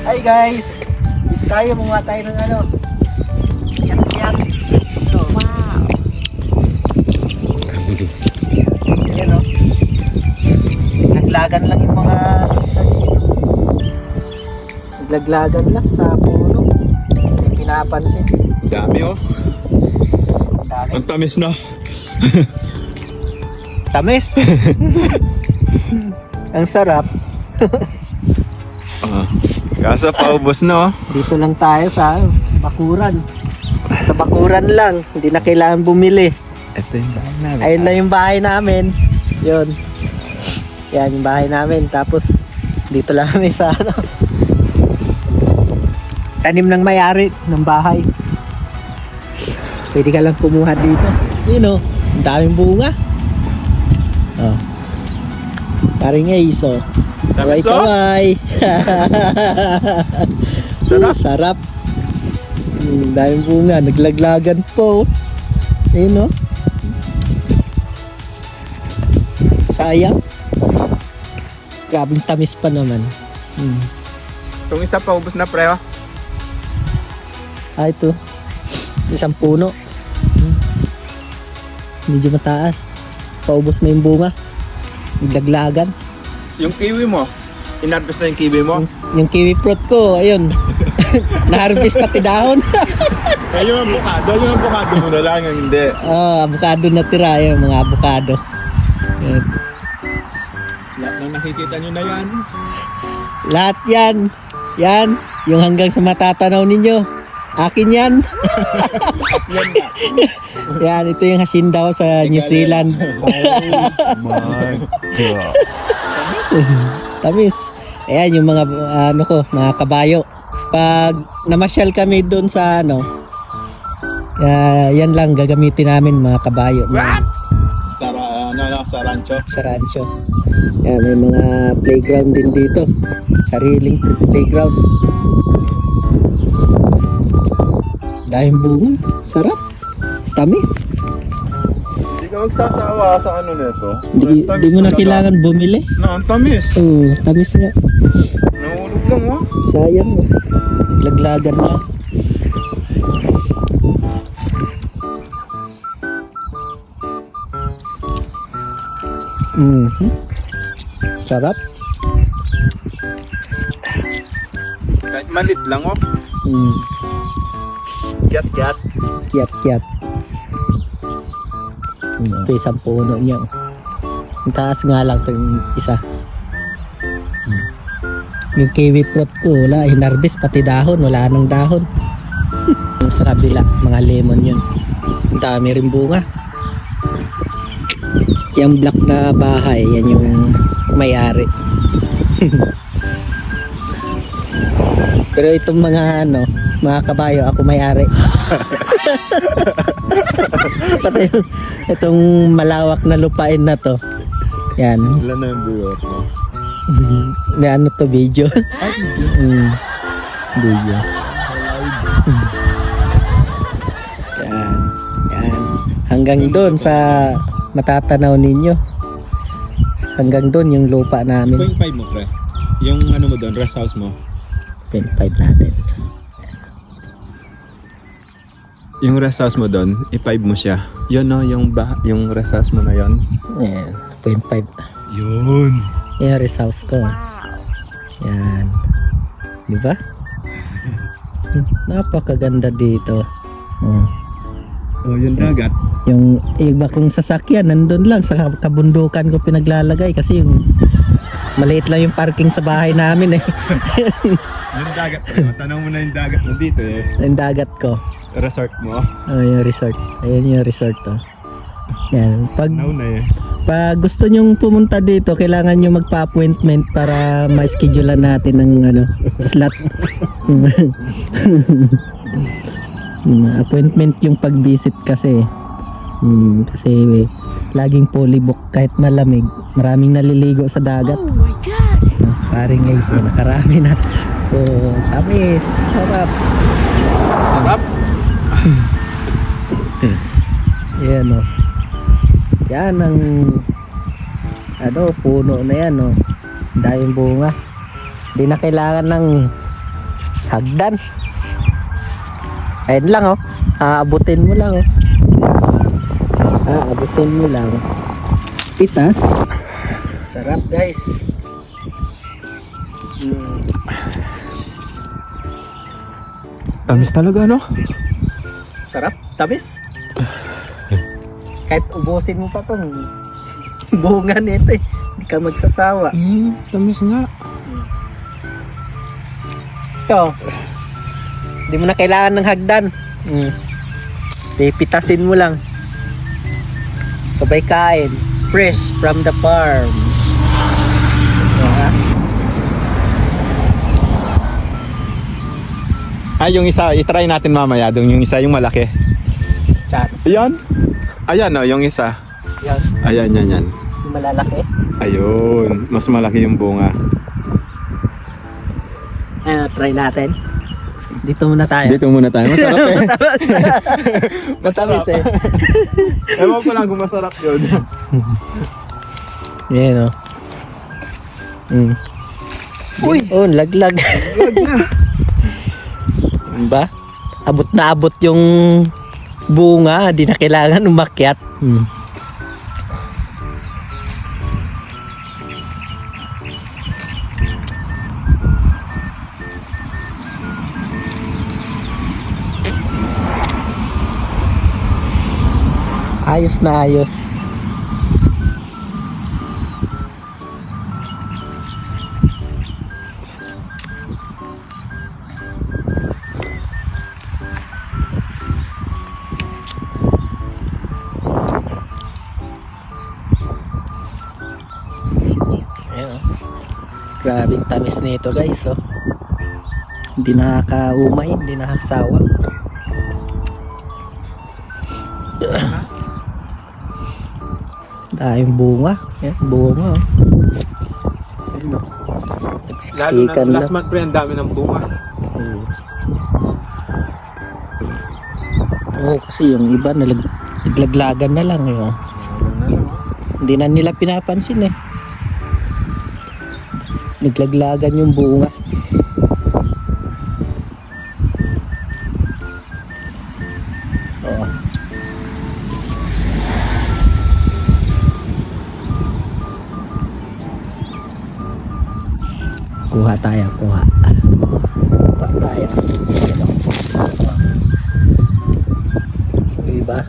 Hi guys! Tayo mga tayo ng ano. Yak-yak. Wow. Ayan o. Naglaglagan lang yung mga naglaglagan lang sa puno. Hindi pinapansin. Dami oh. Ang dami. Ang tamis na. Tamis. Ang sarap. Kaso paubos na oh. Dito lang tayo sa bakuran. Sa bakuran lang. Hindi na kailangan bumili. Ito yung bahay namin. Ayun lang yung bahay namin. Yun. Yan yung bahay namin. Tapos dito lang kami sa ano. Tanim ng may-ari ng bahay. Pwede ka lang kumuha dito. Yun o. Ang daming bunga. Oh. Paring Ace oh. Tamis, oh. Kaway. Sarap. Sarap. Daming bunga. Naglaglagan po. Ayun o. Sayang. Grabing tamis pa naman. Itong isa paubos na pre oh. Ito. Isang puno. Medyo mataas. Paubos na yung bunga. Naglaglagan. Yung kiwi mo. Inarbis na yung kiwi mo. Yung kiwi fruit ko, ayun. Na-harvest pati dahon. Eh yung avocado mo na lang yung hindi. Avocado na tira. Ayun, mga avocado. Ayun. Lahat na nakikita nyo na yan. Lahat yan. Yan. Yung hanggang sa matatanaw ninyo. Akin yan. Yan na. Yan, ito yung hacienda ko sa New Zealand. My God. Tamis. Ayan yung mga ano ko, mga kabayo. Pag namasyal kami doon sa ano, yan lang gagamitin namin mga kabayo. What? Sa rancho. Sa rancho. Yan, may mga playground din dito. Sariling playground. Dahil bunga. Sarap. Tamis. Hindi ka magsasawa sa ano nito. Di mo na kailangan bumili. Na, ang tamis. Tamis nga. Nahulog lang oh. Sayang mo. Naglaglagan na. Sarap. Kahit malit lang oh. Kiat. Kiat. Ito isang puno niya. Ang taas nga lang ito yung isa. Yung kiwi fruit ko, wala. Hinarbis pati dahon. Wala nang dahon. Yung sa kabila, mga lemon yun. Ang dami rin bunga. Yung black na bahay, yan yung may-ari. Pero itong mga ano, mga kabayo, ako may-ari. Pati itong malawak na lupain na to. Yan. Ilan na yung viewers mo? Na ano to, video? Video. Yan. Hanggang doon sa matatanaw ninyo. Hanggang doon yung lupa namin. 0.5 mo pre. Yung ano mo doon, rest house mo. 0.5 natin. Yung rest house mo doon, i-5 mo siya. Yun no, yung rest house mo na yun. Yan. 0.5. Yun. Yan, rest house ko. Yan. Diba? Napakaganda dito. Oh, yung dagat. Yung iba kong sasakyan nandun lang sa kabundukan ko pinaglalagay kasi yung maliit lang yung parking sa bahay namin eh. Yung dagat. Tanong mo na yung dagat mo dito eh. Yung dagat ko. Resort mo. Yung resort. Ayun yung resort to. Yan. Nauna eh. Pag gusto nyong pumunta dito, kailangan nyo magpa-appointment para ma-schedulean natin ng ano, slot. Appointment yung pag-visit kasi. Kasi laging fully book kahit malamig. Maraming naliligo sa dagat. Oh my God! Paring guys, nakarami na. Tamis. Sarap. Sarap. Yan o. Yan ang ano, puno na yan o. Dahil bunga. Hindi na kailangan ng Hagdan. Ayun lang oh. Aabutin mo lang oh. Aabutin mo lang. Pitas. Sarap guys. Tamis talaga, no? Sarap, tamis. Kahit ubusin mo pa tong bunga nito eh. Hindi ka magsasawa. Tamis nga. Ito. Hindi mo na kailangan ng hagdan. Pipitasin mo lang. Sabay kain. Fresh from the farm. Yung isa, itry natin mamaya. Yung isa, yung malaki. Chat. Ayan. Ayan, no, yung isa. Yan. Ayan, yan. Yung malalaki. Ayun. Mas malaki yung bunga. Try natin. Dito muna tayo. Dito muna tayo. Masarap eh. Matamis eh. Ewan ko lang kung masarap yun. Yan o. Uy! Oh, laglag. Wag na. Diba? Abot na abot yung bunga. Di na kailangan umakyat. Ayos na ayos. Ayan, oh. Grabing tamis nito guys oh. Hindi nakakaumay, hindi nakakasawa. Daming bunga. Yan, bunga oh. Lalo Nagsiksikan na last lang. month pre, ang dami ng bunga. Oo, kasi yung iba naglaglagan na lang yun. Hindi na nila pinapansin eh. Naglaglagan yung bunga. Oo. Kuha tayo, kuha. Kuha tayo. Diba?